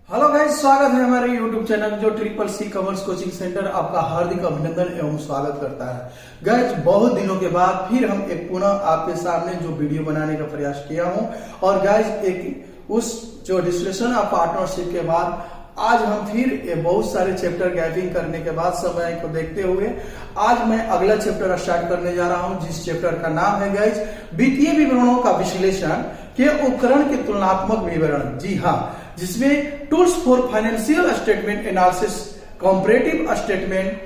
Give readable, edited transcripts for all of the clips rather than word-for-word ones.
Hello guys, स्वागत है हमारे यूट्यूब चैनल जो triple C commerce coaching centre आपका हार्दिक अभिनंदन एवं स्वागत करता है। गाइस, बहुत दिनों के बाद फिर हम एक पुनः आपके सामने जो वीडियो बनाने का प्रयास किया हूं और गाइस एक उस जो डिस्कशन ऑफ पार्टनरशिप के बाद आज हम फिर बहुत सारे चैप्टर गैपिंग करने के बाद समय को देखते हुए आज मैं अगला चैप्टर स्टार्ट करने जा रहा हूं, जिस चैप्टर का नाम है गाइस वित्तीय विवरणों का विश्लेषण के उपकरण के तुलनात्मक विवरण। जी हाँ, जिसमें tools for financial statement analysis comparative statement.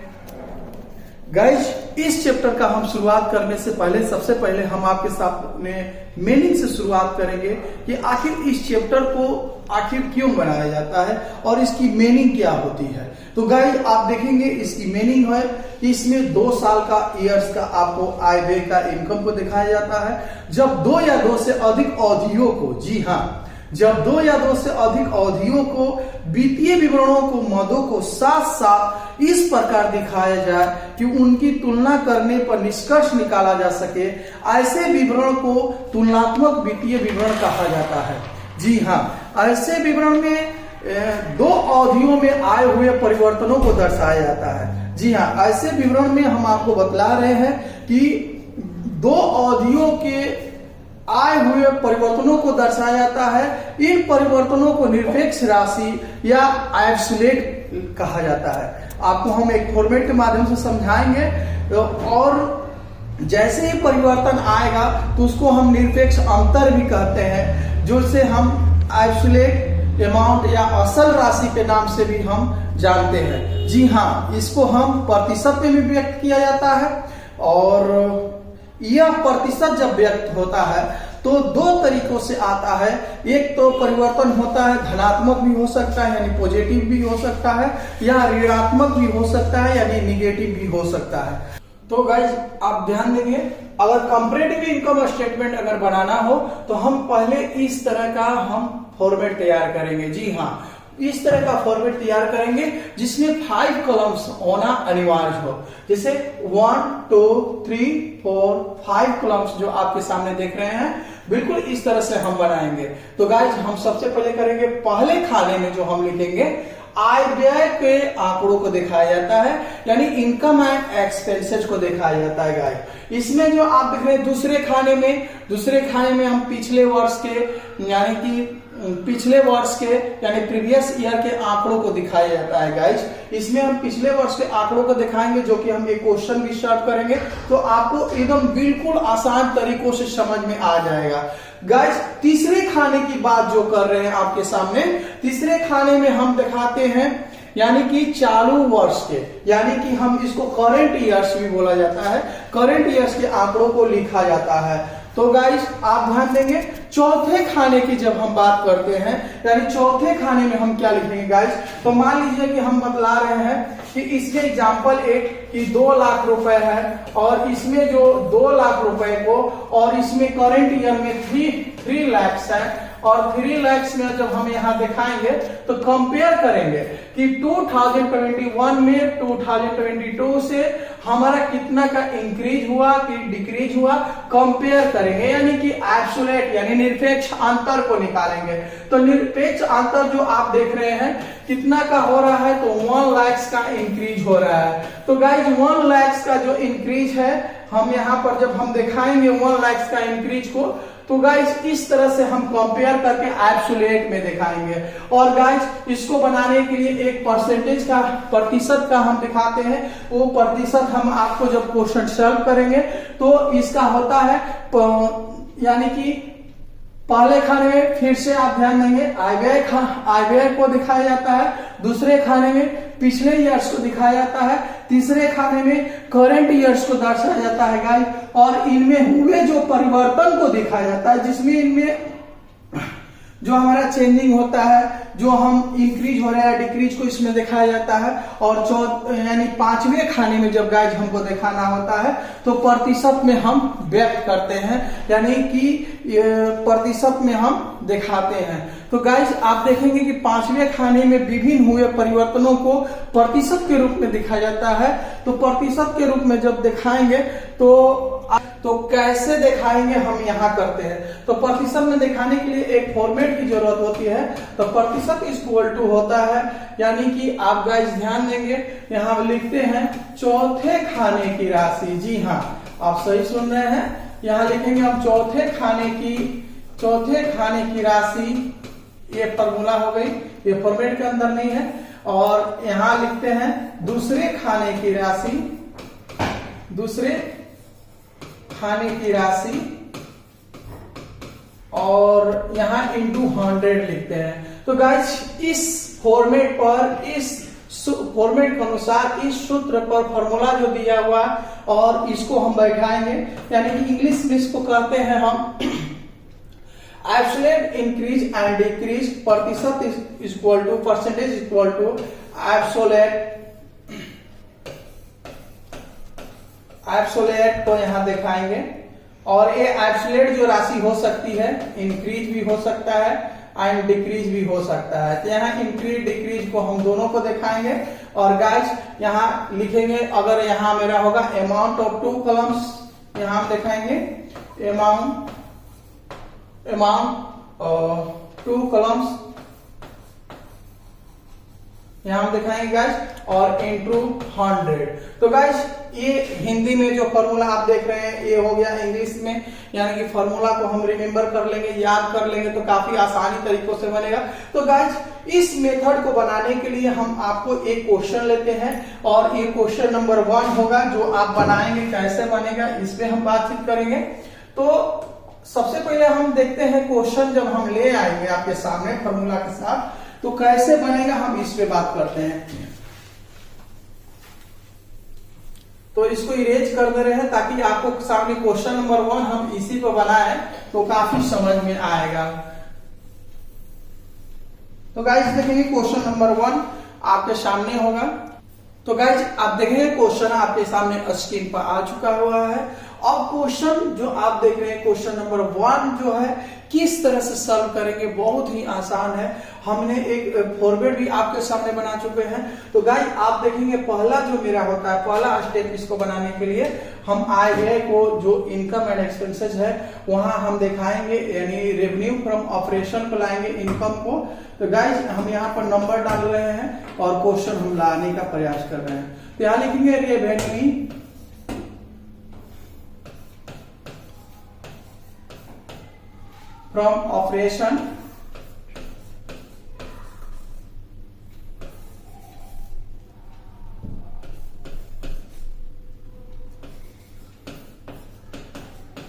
Guys, इस चैप्टर का हम शुरुआत करने से पहले सबसे पहले हम आपके सामने मीनिंग से शुरुआत करेंगे कि आखिर इस चैप्टर को आखिर क्यों बनाया जाता है और इसकी मीनिंग क्या होती है। तो गाइस, आप देखेंगे इसकी मीनिंग है कि इसमें 2 साल का ईयर्स का आपको आय व्यय का इनकम को दिखाया जाता है। जब 2 या 2 से अधिक अवधियों को, जी हाँ, जब 2 या 2 से अधिक अवधियों को वित्तीय विवरणों को मदों को साथ साथ इस प्रकार दिखाया जाए कि उनकी तुलना करने पर निष्कर्ष निकाला जा सके, ऐसे विवरण को तुलनात्मक वित्तीय विवरण कहा जाता है। जी हाँ, ऐसे विवरण में 2 अवधियों में आए हुए परिवर्तनों को दर्शाया जाता है। जी हाँ, ऐसे विवरण में हम आपको बतला रहे हैं कि 2 अवधियों के आए हुए परिवर्तनों को दर्शाया जाता है। इन परिवर्तनों को निरपेक्ष राशि या एब्सोल्यूट कहा जाता है। आपको हम एक फॉर्मेट के माध्यम से समझाएंगे और जैसे ही परिवर्तन आएगा तो उसको हम निरपेक्ष अंतर भी कहते हैं, जो से हम एब्सोल्यूट अमाउंट या असल राशि के नाम से भी हम जानते हैं। जी हाँ, इसको हम प्रतिशत में भी व्यक्त किया जाता है और यह प्रतिशत जब व्यक्त होता है तो 2 तरीकों से आता है। एक तो परिवर्तन होता है धनात्मक भी हो सकता है यानी पॉजिटिव भी हो सकता है, या ऋणात्मक भी हो सकता है यानी निगेटिव भी हो सकता है। तो गाइस, आप ध्यान देंगे, अगर कंपैरेटिव इनकम स्टेटमेंट अगर बनाना हो तो हम पहले इस तरह का हम फॉर्मेट तैयार करेंगे। जी हाँ, इस तरह का फॉर्मेट तैयार करेंगे जिसमें 5 कॉलम्स होना अनिवार्य हो। जैसे 1 2 3 4 5 कॉलम्स जो आपके सामने देख रहे हैं, बिल्कुल इस तरह से हम बनाएंगे। तो गाइस, हम सबसे पहले करेंगे, पहले खाने में जो हम लिखेंगे आय व्यय के आंकड़ों को दिखाया जाता है, यानी इनकम एंड एक्सपेंसेस को दिखाया जाता है। गाइस, इसमें जो आप देख रहे हैं दूसरे खाने में हम पिछले वर्ष के यानी प्रीवियस ईयर के आंकड़ों को दिखाया जाता है। गाइस, इसमें हम पिछले वर्ष के आंकड़ों को दिखाएंगे, जो कि हम एक क्वेश्चन भी स्टार्ट करेंगे तो आपको एकदम बिल्कुल आसान तरीकों से समझ में आ जाएगा। गाइस, तीसरे खाने की बात जो कर रहे हैं आपके सामने, तीसरे खाने में हम दिखाते हैं यानी कि चालू वर्ष के, यानी कि हम इसको करंट ईयर्स भी बोला जाता है, करंट ईयर्स के आंकड़ों को लिखा जाता है। तो गाइस, आप ध्यान देंगे, चौथे खाने की जब हम बात करते हैं, यानी चौथे खाने में हम क्या लिखेंगे गाइस, तो मान लीजिए कि हम बतला रहे हैं कि इसमें एग्जाम्पल 1 कि 2 लाख रुपए है और इसमें जो 2 लाख रुपए को और इसमें करंट ईयर में 3 लाख है और 3 लाख में जब हम यहाँ दिखाएंगे तो कंपेयर करेंगे कि 2021 में 2022 से हमारा कितना का इंक्रीज हुआ कि डिक्रीज हुआ, कंपेयर करेंगे, यानी कि एब्सोल्यूट यानी निरपेक्ष अंतर को निकालेंगे। तो निरपेक्ष अंतर जो आप देख रहे हैं कितना का हो रहा है, तो 1 लाख का इंक्रीज हो रहा है। तो गाइज, 1 लाख का जो इंक्रीज है, हम यहाँ पर जब हम दिखाएंगे 1 लाख का इंक्रीज को, तो गाइस इस तरह से हम कंपेयर करके एब्सोल्यूट में दिखाएंगे। और गाइस, इसको बनाने के लिए एक परसेंटेज का, प्रतिशत का हम दिखाते हैं। वो प्रतिशत हम आपको जब क्वेश्चन सॉल्व करेंगे तो इसका होता है, यानी कि पहले खाने में फिर से आप ध्यान देंगे आय व्यय को दिखाया जाता है, दूसरे खाने में पिछले ईयर्स को दिखाया जाता है, तीसरे खाने में करंट ईयर्स को दर्शाया जाता है गाइस, और इनमें हुए जो परिवर्तन को दिखाया जाता है, जिसमें इनमें जो हमारा चेंजिंग होता है, जो हम इंक्रीज हो रहा है डिक्रीज को इसमें दिखाया जाता है। और यानी 5वें खाने में जब गाइस हमको दिखाना होता है तो प्रतिशत में हम व्यक्त करते हैं, यानी कि प्रतिशत में हम दिखाते हैं। तो गाइस आप देखेंगे कि पांचवें खाने में विभिन्न हुए परिवर्तनों को प्रतिशत के रूप में दिखाया जाता है। तो प्रतिशत के रूप में जब दिखाएंगे तो कैसे दिखाएंगे हम यहाँ करते हैं। तो प्रतिशत में दिखाने के लिए एक फॉर्मेट की जरूरत होती है। तो प्रतिशत इक्वल टू होता है, यानी कि आप गाइस ध्यान देंगे यहाँ लिखते हैं चौथे खाने की राशि। जी हाँ, आप सही सुन रहे हैं। यहाँ लिखेंगे हम चौथे खाने की राशि। ये फॉर्मूला हो गई, ये फॉर्मेट के अंदर नहीं है। और यहाँ लिखते हैं दूसरे खाने की राशि, और यहाँ इंटू 100 लिखते हैं। तो गाइस इस फॉर्मेट के अनुसार इस सूत्र पर फॉर्मूला जो दिया हुआ और इसको हम बैठाएंगे, यानी कि इंग्लिश में इसको कहते हैं हम एब्सोल्यूट इंक्रीज एंड डिक्रीज। प्रतिशत equal to percentage equal to absolute को यहाँ दिखाएंगे। और ये एब्सोल्यूट जो राशि हो सकती है, इंक्रीज भी हो सकता है एंड डिक्रीज भी हो सकता है। तो यहाँ इंक्रीज डिक्रीज को हम दोनों को दिखाएंगे। और गाइस यहाँ लिखेंगे, अगर यहाँ मेरा होगा अमाउंट ऑफ 2 कॉलम्स, यहाँ हम दिखाएंगे अमाउंट 2 कॉलम्स यहाँ हम दिखाएंगे गाइस, और इंटू 100। तो गाइस ये हिंदी में जो फॉर्मूला आप देख रहे हैं ये हो गया इंग्लिश में, यानी कि फॉर्मूला को हम रिमेम्बर कर लेंगे, याद कर लेंगे तो काफी आसानी तरीकों से बनेगा। तो गाइस इस मेथड को बनाने के लिए हम आपको एक क्वेश्चन लेते हैं, और ये क्वेश्चन नंबर 1 होगा जो आप बनाएंगे। कैसे बनेगा इस पे हम बातचीत करेंगे। तो सबसे पहले हम देखते हैं क्वेश्चन जब हम ले आएंगे आपके सामने फॉर्मूला के साथ तो कैसे बनेगा, हम इस पे बात करते हैं। तो इसको इरेज कर दे रहे हैं ताकि आपको सामने क्वेश्चन नंबर 1 हम इसी पे बनाए तो काफी समझ में आएगा। तो गाइस देखेंगे क्वेश्चन नंबर 1 आपके सामने होगा। तो गाइस आप देखेंगे क्वेश्चन आपके सामने स्क्रीन पर आ चुका हुआ है। अब क्वेश्चन जो आप देख रहे हैं क्वेश्चन नंबर 1 जो है किस तरह से सॉल्व करेंगे, बहुत ही आसान है। हमने एक फॉर्मेट भी आपके सामने बना चुके हैं। तो गाइस आप देखेंगे पहला जो मेरा होता है, पहला स्टेप इसको बनाने के लिए हम आय व्यय को जो इनकम एंड एक्सपेंसेस है वहां हम दिखाएंगे, यानी रेवेन्यू फ्रॉम ऑपरेशन को लाएंगे इनकम को। तो गाइस हम यहाँ पर नंबर डाल रहे हैं और क्वेश्चन हम लाने का प्रयास कर रहे हैं। तो यहाँ लिखेंगे रेवेन्यू फ्रॉम ऑपरेशन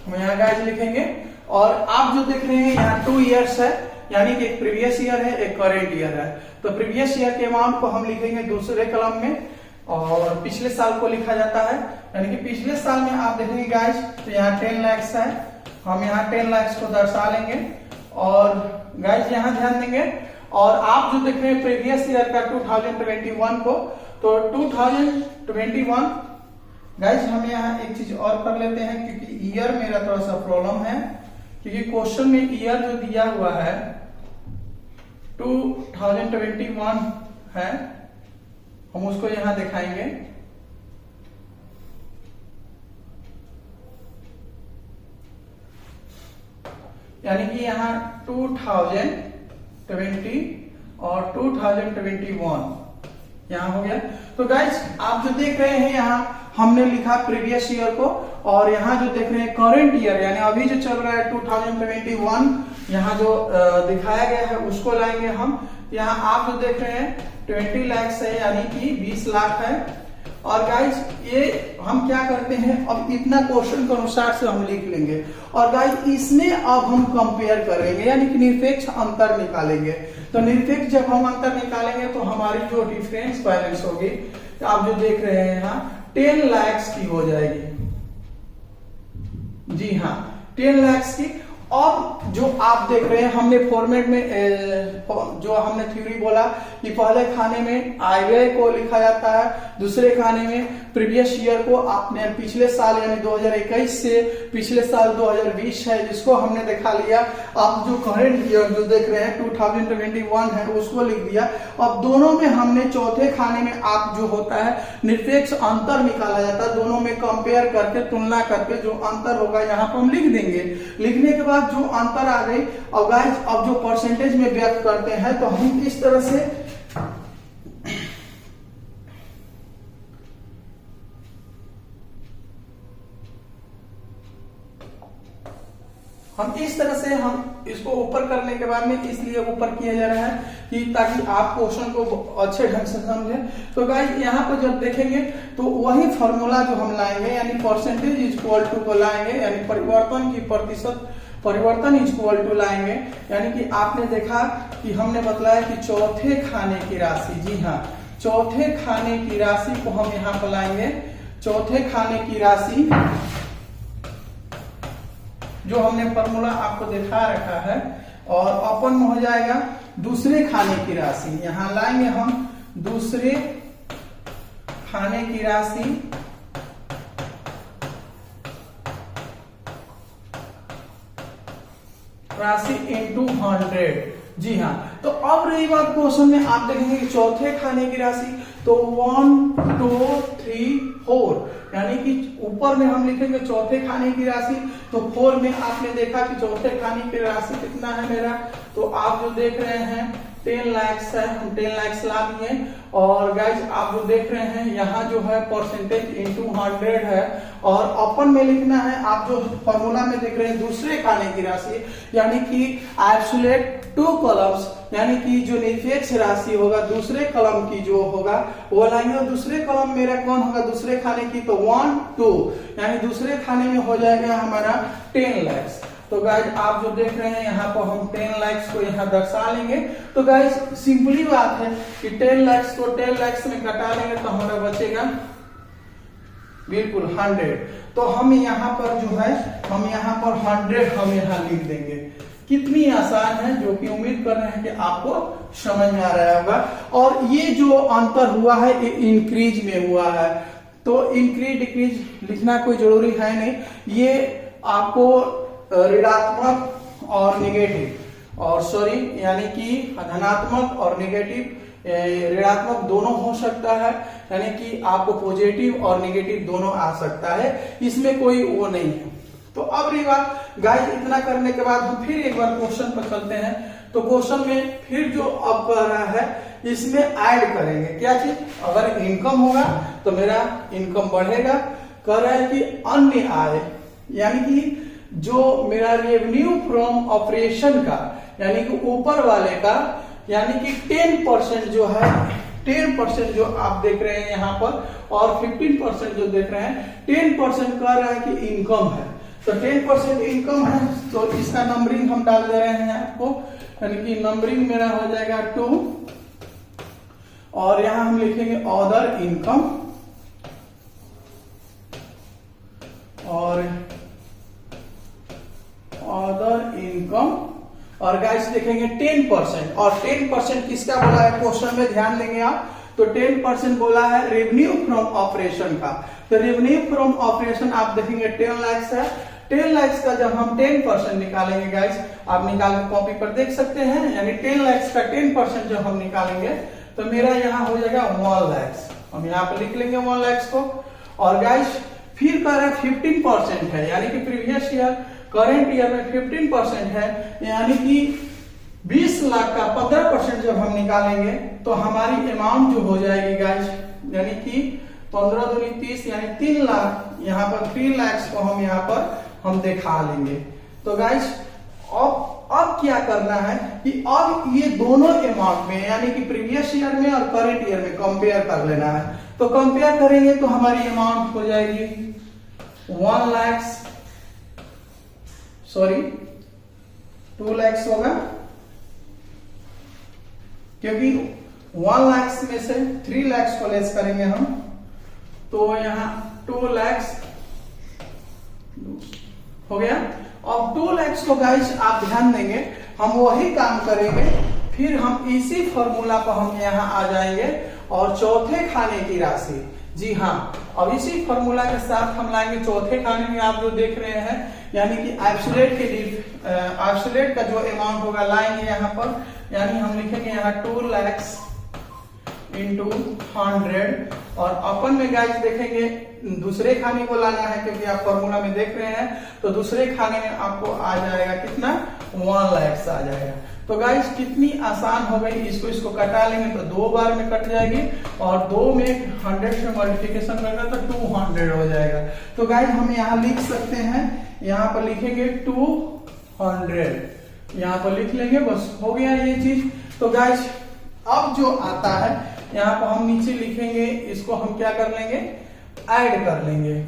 हम यहाँ गाइस लिखेंगे। और आप जो देख रहे हैं यहाँ 2 इयर्स है, यानी कि एक प्रीवियस ईयर है एक करेंट ईयर है। तो प्रीवियस ईयर के अमाउंट को हम लिखेंगे दूसरे कॉलम में, और पिछले साल को लिखा जाता है, यानी कि पिछले साल में आप देखेंगे गाइस तो यहाँ 10 लाख है, हम यहाँ 10 लाख को दर्शा लेंगे। और गाइस यहाँ ध्यान देंगे, और आप जो देख रहे हैं प्रीवियस ईयर का 2021 को, तो 2021 गाइस हम यहाँ एक चीज और कर लेते हैं, क्योंकि ईयर मेरा थोड़ा सा प्रॉब्लम है, क्योंकि क्वेश्चन में ईयर जो दिया हुआ है 2021 है, हम उसको यहाँ दिखाएंगे। यानी कि यहाँ 2020 और 2021 यहाँ हो गया। तो गाइस आप जो देख रहे हैं यहाँ हमने लिखा प्रीवियस ईयर को, और यहाँ जो देख रहे हैं करंट ईयर यानी अभी जो चल रहा है 2021, यहाँ जो दिखाया गया है उसको लाएंगे हम। यहाँ आप जो देख रहे हैं 20 लाख है, यानी कि 20 लाख है। और गाइस ये हम क्या करते हैं, अब इतना क्वेश्चन के अनुसार से हम लिख लेंगे, और गाइस इसमें अब हम कंपेयर करेंगे, यानी कि निरपेक्ष अंतर निकालेंगे। तो निरपेक्ष जब हम अंतर निकालेंगे तो हमारी जो डिफरेंस बैलेंस होगी, तो आप जो देख रहे हैं यहाँ 10 लाख की हो जाएगी। जी हाँ 10 लाख की। अब जो आप देख रहे हैं, हमने फॉर्मेट में जो हमने थ्योरी बोला कि पहले खाने में आय व्यय को लिखा जाता है, दूसरे खाने में प्रीवियस ईयर को, आपने पिछले साल यानी 2021 से पिछले साल 2020 है जिसको हमने दिखा लिया। आप जो करंट ईयर जो देख रहे हैं 2021 है उसको लिख दिया। अब दोनों में हमने चौथे खाने में आप जो होता है निरपेक्ष अंतर निकाला जाता है, दोनों में कंपेयर करके तुलना करके जो अंतर होगा यहाँ पर हम लिख देंगे। लिखने के बाद जो अंतर आ गई, अब गाइस अब जो परसेंटेज में व्यक्त करते हैं तो हम इस तरह से हम इसको ऊपर करने के बाद में इसलिए ऊपर किया जा रहा है कि ताकि आप क्वेश्चन को अच्छे ढंग से समझें। तो गाइस यहाँ पर जब देखेंगे तो वही फॉर्मूला जो हम लाएंगे यानी परसेंटेज इज इक्वल टू को लाएंगे, यानी परिवर्तन की प्रतिशत परिवर्तन इज इक्वल टू लाएंगे। यानी कि आपने देखा कि हमने बतलाया कि चौथे खाने की राशि, जी हाँ चौथे खाने की राशि को हम यहाँ पर लाएंगे। चौथे खाने की राशि जो हमने फॉर्मूला आपको दिखा रखा है, और अपन में हो जाएगा दूसरे खाने की राशि। यहां लाएंगे हम दूसरे खाने की राशि इंटू 100। जी हाँ, तो अब रही बात क्वेश्चन में आप देखेंगे कि चौथे खाने की राशि तो 1 2 3 4, यानी कि ऊपर में हम लिखेंगे चौथे खाने की राशि तो 4 में आपने देखा कि चौथे खाने की राशि कितना है मेरा, तो आप जो देख रहे हैं 10 लाख है, हम 10 लाख ला दिए। और गाइज आप जो देख रहे हैं यहाँ जो है परसेंटेज इंटू 100 है, और अपन में लिखना है आप जो फॉर्मूला में देख रहे हैं दूसरे खाने की राशि, यानी कि एब्सोल्यूट 2 कॉलम्स, यानी कि जो निरपेक्ष राशि होगा दूसरे कॉलम की जो होगा वो लाएंगे। और दूसरे कॉलम मेरा कौन होगा दूसरे खाने की, तो 1 2, यानी दूसरे खाने में हो जाएगा हमारा 10 लाख। तो गाइज आप जो देख रहे हैं यहाँ पर हम 10 लाख को यहाँ दर्शा लेंगे। तो गाइज सिंपली बात है कि 10 लाख को 10 लाख में घटा लेंगे तो हमारा बचेगा बिल्कुल 100। तो हम यहाँ पर जो है हम यहाँ पर 100 हम यहाँ लिख देंगे। कितनी आसान है, जो कि उम्मीद कर रहे हैं कि आपको समझ में आ रहा होगा। और ये जो अंतर हुआ है ये इंक्रीज में हुआ है, तो इंक्रीज डिक्रीज लिखना कोई जरूरी है नहीं, ये आपको ऋणात्मक और निगेटिव और सॉरी यानी कि धनात्मक और निगेटिव ऋणात्मक दोनों हो सकता है, यानी कि आपको पॉजिटिव और निगेटिव दोनों आ सकता है, इसमें कोई वो नहीं है। तो अब रही बात गाइस, इतना करने के बाद हम फिर एक बार क्वेश्चन पर चलते हैं। तो क्वेश्चन में फिर जो अब कह रहा है इसमें ऐड करेंगे क्या चीज, अगर इनकम होगा तो मेरा इनकम बढ़ेगा। कह रहा है कि अन्य आय, यानी कि जो मेरा रेवेन्यू फ्रॉम ऑपरेशन का, यानी कि ऊपर वाले का, यानी कि 10% जो है 10% जो आप देख रहे हैं यहाँ पर, और 15% जो देख रहे हैं 10% कह रहा है कि इनकम है। तो 10% इनकम है तो इसका नंबरिंग हम डाल दे रहे हैं आपको, यानी कि नंबरिंग मेरा हो जाएगा 2, और यहां हम लिखेंगे अदर इनकम, और अदर इनकम, और गाइस देखेंगे 10%, और 10% किसका बोला है क्वेश्चन में ध्यान देंगे आप, तो 10% बोला है रेवेन्यू फ्रॉम ऑपरेशन का। तो रेवेन्यू फ्रॉम ऑपरेशन आप देखेंगे 10 लाख है। 10 लाख का जब हम 10% निकालेंगे गाइस, आप निकाल के कॉपी पर देख सकते हैं, यानी 10 लाख का 10% जब हम निकालेंगे तो मेरा यहाँ हो जाएगा 1 लाख। हम यहाँ पे लिख लेंगे 1 लाख को। और गाइस फिर कह रहे हैं 15% है, यानी कि प्रीवियस ईयर करंट ईयर में 15% है, यानी कि 20 लाख का 15% जब हम निकालेंगे तो हमारी अमाउंट जो हो जाएगी गाइस, यानी कि 15 दूनी 30, यानी 3 लाख, यहाँ पर 3 लाख को हम यहाँ पर हम दिखा लेंगे। तो गाइस अब क्या करना है कि अब ये दोनों अमाउंट में, यानी कि प्रीवियस ईयर में और करंट ईयर में कंपेयर कर लेना है। तो कंपेयर करेंगे तो हमारी अमाउंट हो जाएगी 1 लाख, सॉरी 2 लाख होगा, क्योंकि 1 लाख में से 3 लाख को लेस करेंगे हम, तो यहां 2 लाख हो गया। अब 2 lakhs को गाइस आप ध्यान देंगे, हम वही काम करेंगे, फिर हम इसी फॉर्मूला पर हम यहाँ आ जाएंगे और चौथे खाने की राशि, जी हाँ, अब इसी फॉर्मूला के साथ हम लाएंगे चौथे खाने में। आप जो देख रहे हैं यानी कि एब्सोल्यूट का जो अमाउंट होगा लाएंगे यहाँ पर, यानी हम लिखेंगे यहाँ 2 lakhs इंटू 100, और अपन में गाइस देखेंगे दूसरे खाने को लाना है, क्योंकि आप फॉर्मूला में देख रहे हैं, तो दूसरे खाने में आपको आ जाएगा कितना, 1 lakhs आ जाएगा। तो गाइस कितनी आसान हो गई, इसको कटा लेंगे तो 2 बार में कट जाएगी, और 2 में 100 से मल्टीप्लिकेशन करेंगे तो 200 हो जाएगा। तो गाइस हम यहाँ लिख सकते हैं, यहाँ पर लिखेंगे 200, यहाँ पर लिख लेंगे, बस हो गया ये चीज। तो गाइस अब जो आता है यहाँ पर हम नीचे लिखेंगे, इसको हम क्या कर लेंगे, ऐड कर लेंगे।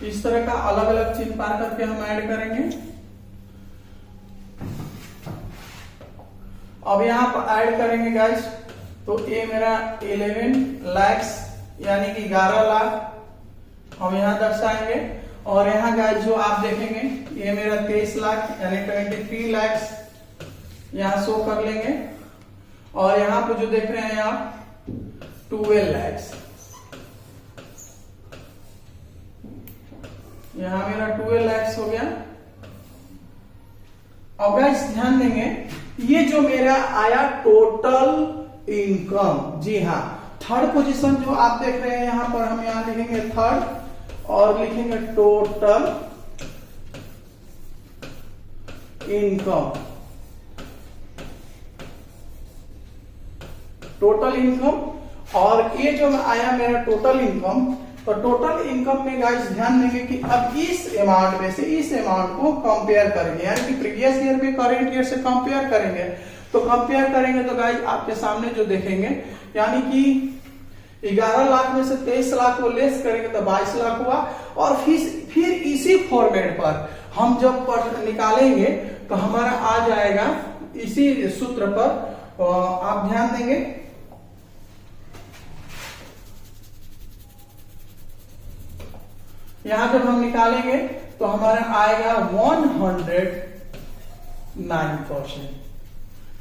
इस तरह का अलग अलग चिन्ह पार करके हम ऐड करेंगे। अब यहाँ पर ऐड करेंगे गाइस, तो ये मेरा 11 lakhs यानी कि 11 लाख हम यहाँ दर्शाएंगे, और यहाँ गाइस जो आप देखेंगे ये मेरा 23 लाख यानी 23 lakhs यहाँ शो कर लेंगे, और यहाँ पे जो देख रहे हैं आप 12 lakhs, यहाँ मेरा 12 lakhs हो गया। अब गाइस ध्यान देंगे, ये जो मेरा आया टोटल इनकम, जी हाँ, थर्ड पोजीशन जो आप देख रहे हैं यहाँ पर, हम यहाँ लिखेंगे थर्ड और लिखेंगे टोटल इनकम, टोटल इनकम। और ये जो आया मेरा टोटल इनकम, तो टोटल इनकम में गाइस ध्यान देंगे कि अब इस अमाउंट में से इस अमाउंट को कंपेयर करेंगे, यानी कि प्रीवियस ईयर में करेंट ईयर से कंपेयर करेंगे। तो कंपेयर करेंगे तो गाइस आपके सामने जो देखेंगे, यानी कि 11 लाख में से 23 लाख को लेस करेंगे तो 22 लाख हुआ, और फिर इसी फॉर्मेट पर हम जब निकालेंगे तो हमारा आ जाएगा इसी सूत्र पर, आप ध्यान देंगे, यहां जब हम निकालेंगे तो हमारा आएगा 109%।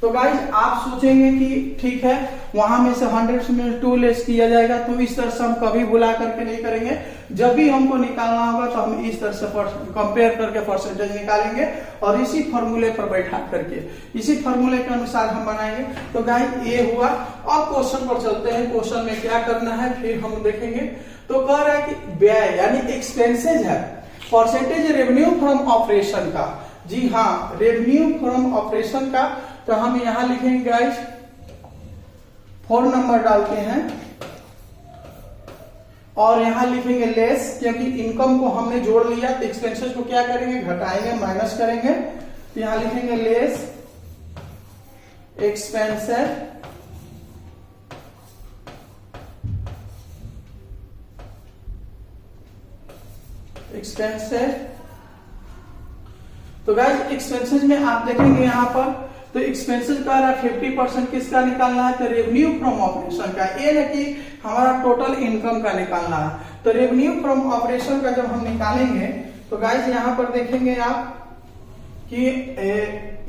तो गाइस आप सोचेंगे कि ठीक है, वहां में से 100 में 2 लेस किया जाएगा, तो इस तरह से हम कभी बुला करके नहीं करेंगे। जब भी हमको निकालना होगा तो हम इस तरह से कंपेयर करके परसेंटेज निकालेंगे, और इसी फॉर्मूले पर बैठा करके इसी फॉर्मूले के अनुसार हम बनाएंगे। तो गाइस ये हुआ। अब क्वेश्चन पर चलते हैं, क्वेश्चन में क्या करना है फिर हम देखेंगे। तो कह रहा है कि व्यय यानी एक्सपेंसेज है, परसेंटेज रेवेन्यू फ्रॉम ऑपरेशन का, जी हाँ, रेवेन्यू फ्रॉम ऑपरेशन का। तो हम यहां लिखेंगे गाइस 4 नंबर डालते हैं, और यहां लिखेंगे लेस, क्योंकि इनकम को हमने जोड़ लिया, तो एक्सपेंसेस को क्या करेंगे, घटाएंगे, माइनस करेंगे। तो यहां लिखेंगे लेस एक्सपेंसेस एक्सपेंसेस। तो गाइस एक्सपेंसेस में आप देखेंगे यहां पर, तो एक्सपेंसेस का 50% किसका निकालना है, तो रेवेन्यू फ्रॉम ऑपरेशन का, ये ना कि हमारा टोटल इनकम का निकालना है। तो रेवेन्यू फ्रॉम ऑपरेशन का जब हम निकालेंगे तो गाइस यहां पर देखेंगे आप कि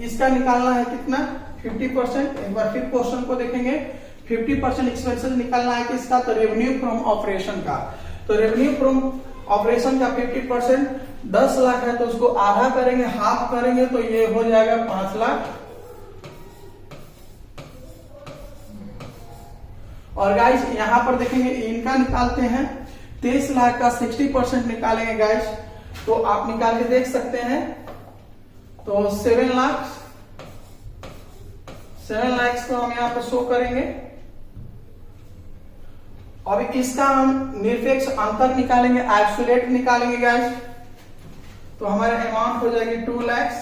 इसका निकालना है कितना, 50%। एक बार फिर क्वेश्चन को देखेंगे, 50% एक्सपेंसेस निकालना है किसका, तो रेवेन्यू फ्रॉम ऑपरेशन का। तो रेवेन्यू फ्रॉम ऑपरेशन का 50% 10 लाख है, तो उसको आधा करेंगे, हाफ करेंगे, तो ये हो जाएगा 5 लाख। और गाइस यहां पर देखेंगे इनका निकालते हैं, 23 लाख का 60% निकालेंगे गाइस, तो आप निकाल के देख सकते हैं। तो 7 लाख को हम यहां पर शो करेंगे। अब इसका हम निरपेक्ष अंतर निकालेंगे, एब्सोल्यूट निकालेंगे गाइस, तो हमारा अमाउंट हो जाएगी 2 लाख।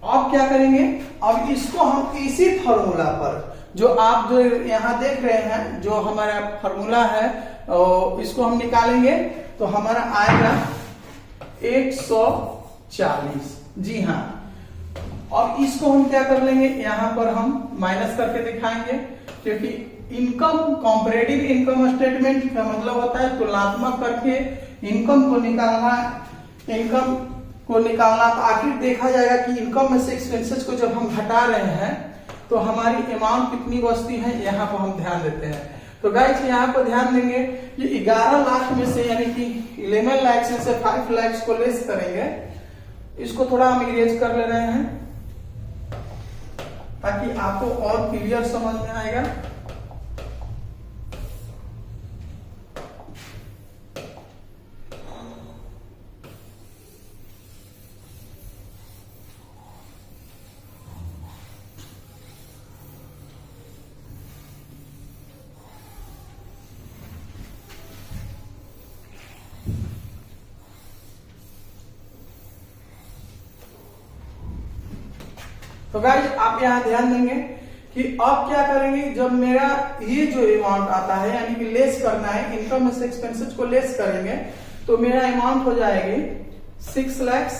अब क्या करेंगे, अब इसको हम इसी फॉर्मूला पर, जो आप जो यहां देख रहे हैं, जो हमारा फॉर्मूला है, इसको हम निकालेंगे, तो हमारा आएगा 140। जी हाँ, अब इसको हम क्या कर लेंगे, यहाँ पर हम माइनस करके दिखाएंगे, क्योंकि इनकम कॉम्परेटिव इनकम स्टेटमेंट का मतलब होता है तुलनात्मक करके इनकम को निकालना। तो आखिर देखा जाएगा कि इनकम में से एक्सपेंसेस को जब हम घटा रहे हैं तो हमारी अमाउंट कितनी बचती है, यहाँ पर हम ध्यान देते हैं। तो गाइस यहाँ पर ध्यान देंगे, ये 11 लाख में से यानी कि 11 लाख में से 5 लाख को लेस करेंगे। इसको थोड़ा हम इरेज कर ले रहे हैं ताकि आपको और क्लियर समझ में आएगा। तो गाइस आप यहाँ ध्यान देंगे कि अब क्या करेंगे, जब मेरा ये जो अमाउंट आता है यानी कि लेस करना है, इनकम में से एक्सपेंसेस को लेस करेंगे तो मेरा अमाउंट हो जाएगी 6 लाख।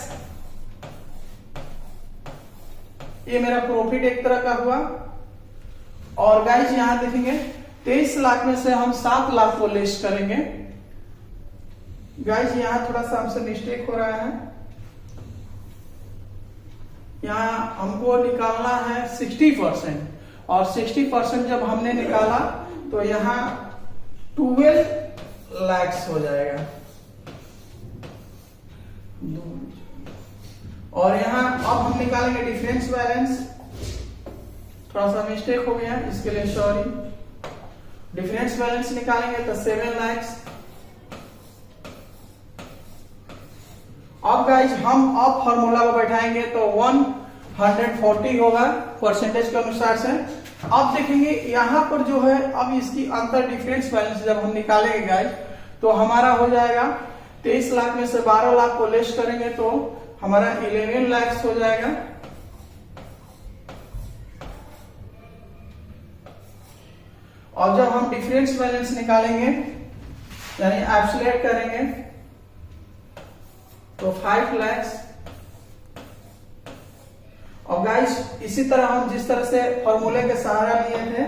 ये मेरा प्रॉफिट एक तरह का हुआ। और गाइस यहाँ देखेंगे 23 लाख में से हम 7 लाख को लेस करेंगे। गाइस यहाँ थोड़ा सा हमसे मिस्टेक हो रहा है, यहाँ हमको निकालना है 60% और 60% जब हमने निकाला तो यहाँ 12 लाख हो जाएगा। और यहाँ अब हम निकालेंगे डिफरेंस बैलेंस। थोड़ा सा मिस्टेक हो गया, इसके लिए सॉरी। डिफरेंस बैलेंस निकालेंगे तो 7 लाख। अब गाइज हम अब फॉर्मूला को बैठाएंगे तो 140 होगा परसेंटेज के अनुसार से। अब देखेंगे यहाँ पर जो है, अब इसकी अंतर डिफरेंस बैलेंस जब हम निकालेंगे गाइज तो हमारा हो जाएगा 23 लाख में से 12 लाख को लेस करेंगे तो हमारा 11 लाख हो जाएगा। और जब हम डिफरेंस बैलेंस निकालेंगे यानी एब्सोल्यूट करेंगे तो 5 लाख। और गाइस इसी तरह हम जिस तरह से फॉर्मूले के सहारा लिए थे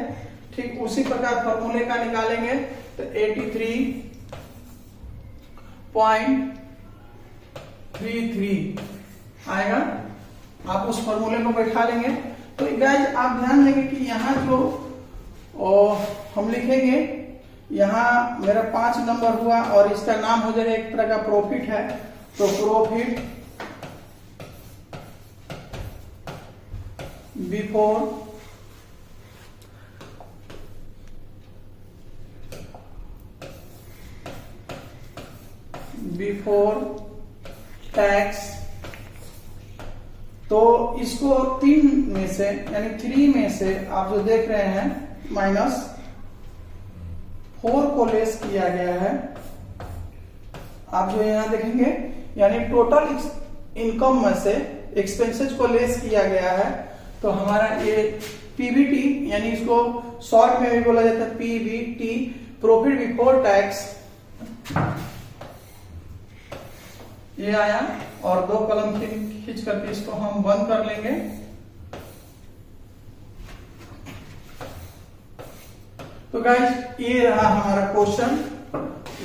ठीक उसी प्रकार फॉर्मूले का निकालेंगे तो 83.33 आएगा। आप उस फॉर्मूले को बैठा लेंगे। तो गाइस आप ध्यान देंगे कि यहाँ जो हम लिखेंगे, यहाँ मेरा 5 नंबर हुआ और इसका नाम हो जाएगा, एक तरह का प्रॉफिट है तो प्रॉफिट बिफोर टैक्स। तो इसको 3 में से यानी 3 में से आप जो देख रहे हैं -4 को लेस किया गया है। आप जो यहां देखेंगे यानी टोटल इनकम में से एक्सपेंसेस को लेस किया गया है। तो हमारा ये पीबीटी यानी इसको शॉर्ट में भी बोला जाता है पीबीटी, प्रॉफिट बिफोर टैक्स, ये आया। और 2 कलम खींच करके इसको हम बंद कर लेंगे। तो गाइस ये रहा हमारा क्वेश्चन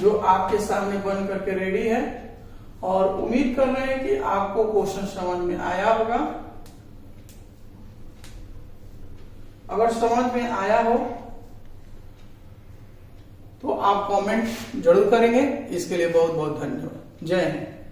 जो आपके सामने बन करके रेडी है। और उम्मीद कर रहे हैं कि आपको क्वेश्चन समझ में आया होगा। अगर समझ में आया हो तो आप कमेंट जरूर करेंगे। इसके लिए बहुत बहुत धन्यवाद। जय हिंद।